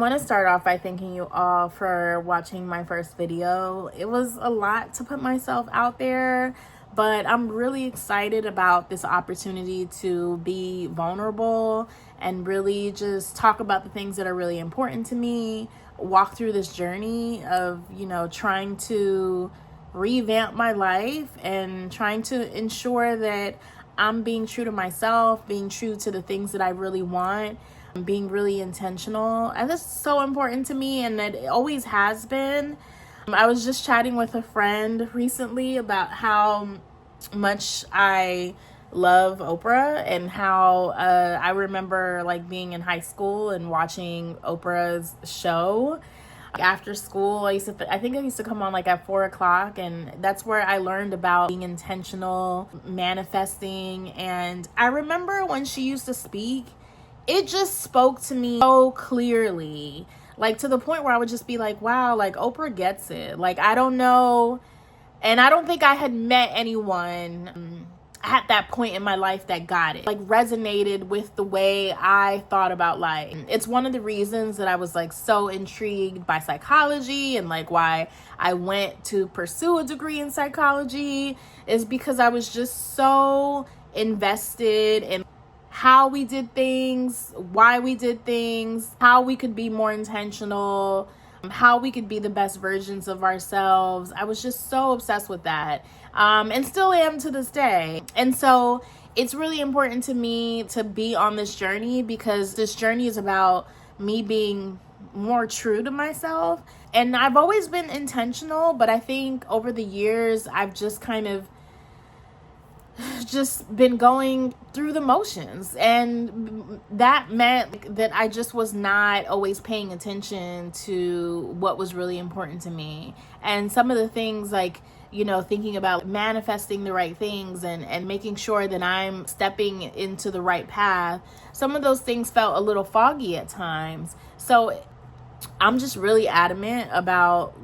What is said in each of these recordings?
want to start off by thanking you all for watching my first video. It was a lot to put myself out there, but I'm really excited about this opportunity to be vulnerable and really just talk about the things that are really important to me, walk through this journey of, trying to revamp my life and trying to ensure that I'm being true to myself, being true to the things that I really want, being really intentional. And that's so important to me, and it always has been. I was just chatting with a friend recently about how much I love Oprah and how I remember being in high school and watching Oprah's show. After school, I think I used to come on at 4 o'clock, and that's where I learned about being intentional, manifesting. And I remember when she used to speak, it just spoke to me so clearly, to the point where I would just be like, wow, Oprah gets it. I don't know. And I don't think I had met anyone at that point in my life that got it, resonated with the way I thought about life. It's one of the reasons that I was so intrigued by psychology and why I went to pursue a degree in psychology, is because I was just so invested in how we did things, why we did things, how we could be more intentional, how we could be the best versions of ourselves. I was just so obsessed with that, and still am to this day. And so it's really important to me to be on this journey, because this journey is about me being more true to myself. And I've always been intentional, but I think over the years I've just kind of been going through the motions, and that meant that I just was not always paying attention to what was really important to me. And some of the things thinking about manifesting the right things and making sure that I'm stepping into the right path, some of those things felt a little foggy at times. So I'm just really adamant about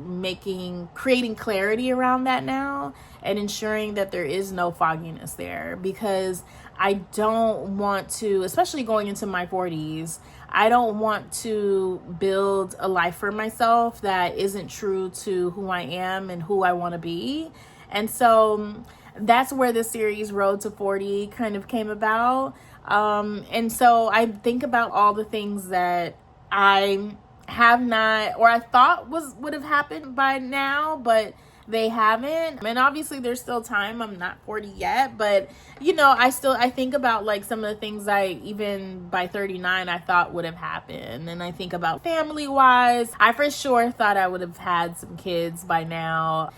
creating clarity around that now, and ensuring that there is no fogginess there, because I don't want to, especially going into my 40s, I don't want to build a life for myself that isn't true to who I am and who I want to be. And so that's where the series Road to 40 kind of came about. And so I think about all the things that I have not, or I thought would have happened by now, but they haven't. And obviously there's still time. I'm not 40 yet, but I think about some of the things even by 39 I thought would have happened. And I think about family wise, I for sure thought I would have had some kids by now.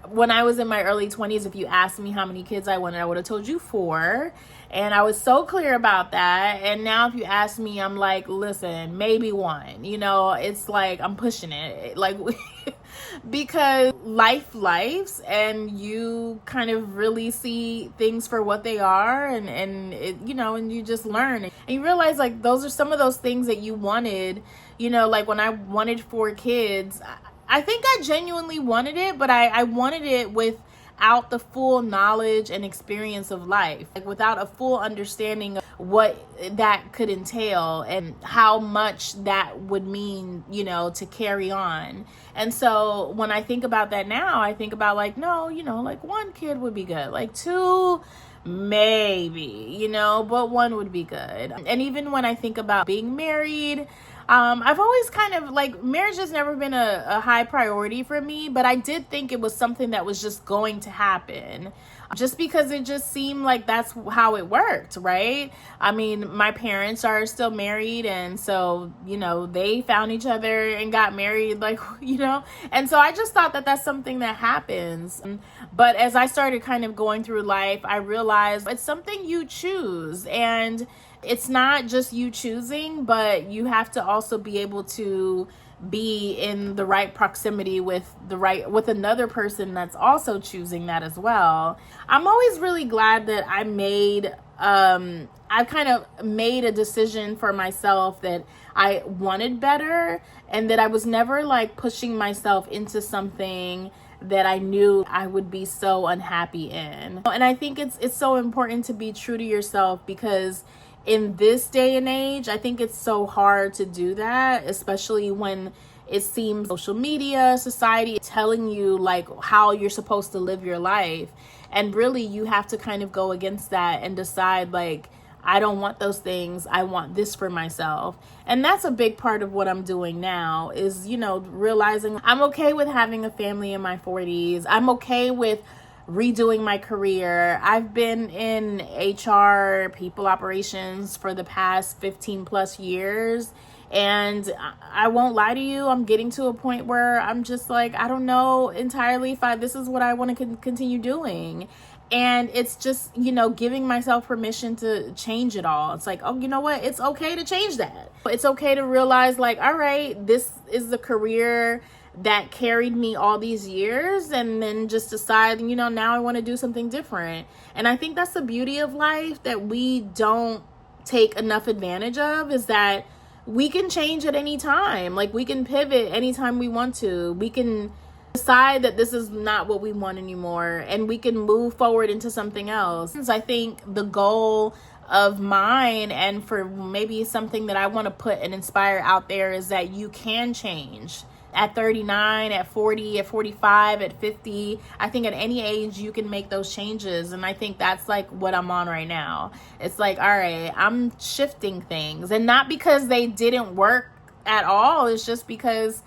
When I was in my early 20s, if you asked me how many kids I wanted, I would have told you 4. And I was so clear about that. And now if you ask me, I'm listen, maybe 1. It's I'm pushing it. Because lives, and you kind of really see things for what they are, and it, and you just learn. And you realize those are some of those things that you wanted, when I wanted 4 kids, I think I genuinely wanted it, but I wanted it without the full knowledge and experience of life, without a full understanding of what that could entail and how much that would mean, to carry on. And so when I think about that now, I think about no, 1 kid would be good, 2 maybe, but 1 would be good. And even when I think about being married, I've always kind of marriage has never been a high priority for me, but I did think it was something that was just going to happen, just because it just seemed like that's how it worked, right? I mean, my parents are still married, and so, they found each other and got married, and so I just thought that that's something that happens. But as I started kind of going through life, I realized it's something you choose, and it's not just you choosing, but you have to also be able to be in the right proximity with another person that's also choosing that as well. I'm always really glad that I kind of made a decision for myself that I wanted better, and that I was never pushing myself into something that I knew I would be so unhappy in. And I think it's so important to be true to yourself, because in this day and age, I think it's so hard to do that, especially when it seems social media, society telling you like how you're supposed to live your life. And really you have to kind of go against that and decide like, I don't want those things. I want this for myself. And that's a big part of what I'm doing now is, you know, realizing I'm okay with having a family in my 40s. I'm okay with redoing my career. I've been in HR, people operations for the past 15 plus years. And I won't lie to you, I'm getting to a point where I'm just like, I don't know entirely if this is what I want to continue doing. And it's just, you know, giving myself permission to change it all. It's like, oh, you know what? It's okay to change that. It's okay to realize like, all right, this is the career that carried me all these years, and then just decide, you know, now I want to do something different. And I think that's the beauty of life that we don't take enough advantage of, is that we can change at any time. Like we can pivot anytime we want to. We can decide that this is not what we want anymore, and we can move forward into something else. I think the goal of mine, and for maybe something that I want to put and inspire out there, is that you can change. At 39, at 40, at 45, at 50, I think at any age you can make those changes. And I think that's like what I'm on right now. It's like, all right, I'm shifting things, and not because they didn't work at all. It's just because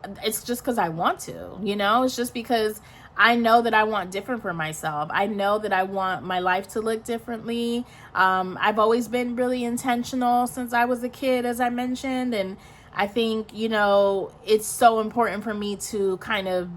I want to, you know, it's just because I know that I want different for myself. I know that I want my life to look differently. I've always been really intentional since I was a kid, as I mentioned. And I think, you know, it's so important for me to kind of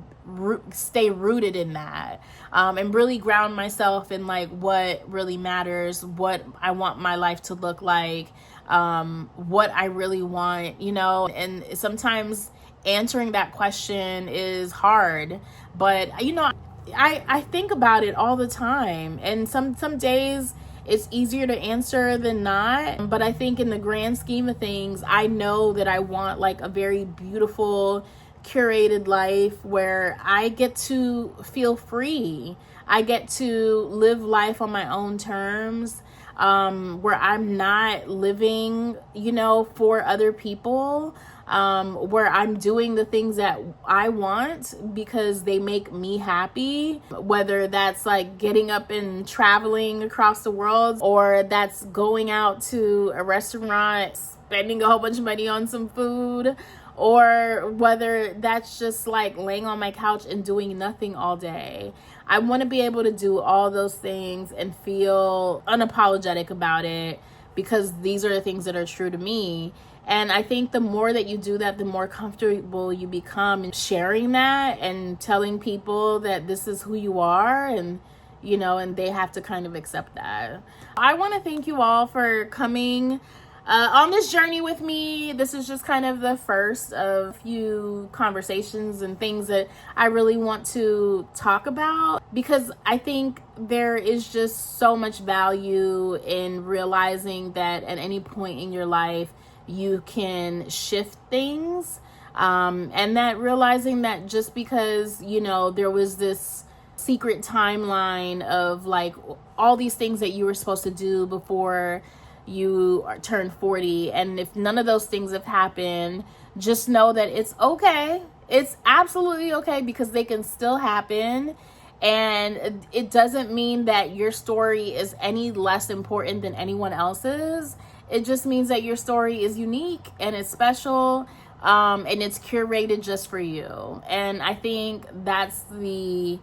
stay rooted in that, and really ground myself in like what really matters, what I want my life to look like, what I really want, you know. And sometimes answering that question is hard, but you know, I think about it all the time, and some days it's easier to answer than not. But I think in the grand scheme of things, I know that I want like a very beautiful, curated life where I get to feel free. I get to live life on my own terms, where I'm not living, you know, for other people, where I'm doing the things that I want because they make me happy, whether that's like getting up and traveling across the world, or that's going out to a restaurant, spending a whole bunch of money on some food, or whether that's just like laying on my couch and doing nothing all day. I want to be able to do all those things and feel unapologetic about it, because these are the things that are true to me. And I think the more that you do that, the more comfortable you become in sharing that and telling people that this is who you are, and, you know, and they have to kind of accept that. I want to thank you all for coming on this journey with me. This is just kind of the first of a few conversations and things that I really want to talk about, because I think there is just so much value in realizing that at any point in your life, you can shift things, and that realizing that just because, you know, there was this secret timeline of like all these things that you were supposed to do before you turned 40, and if none of those things have happened, just know that it's okay. It's absolutely okay, because they can still happen. And it doesn't mean that your story is any less important than anyone else's. It just means that your story is unique and it's special, and it's curated just for you. And I think that's the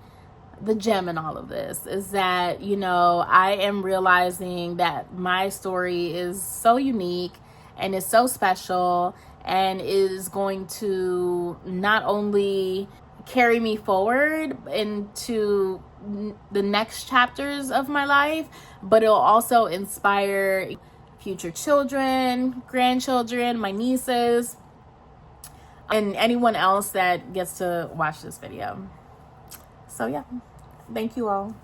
gem in all of this, is that, you know, I am realizing that my story is so unique and is so special, and is going to not only carry me forward into the next chapters of my life, but it'll also inspire future children, grandchildren, my nieces, and anyone else that gets to watch this video. So yeah, thank you all.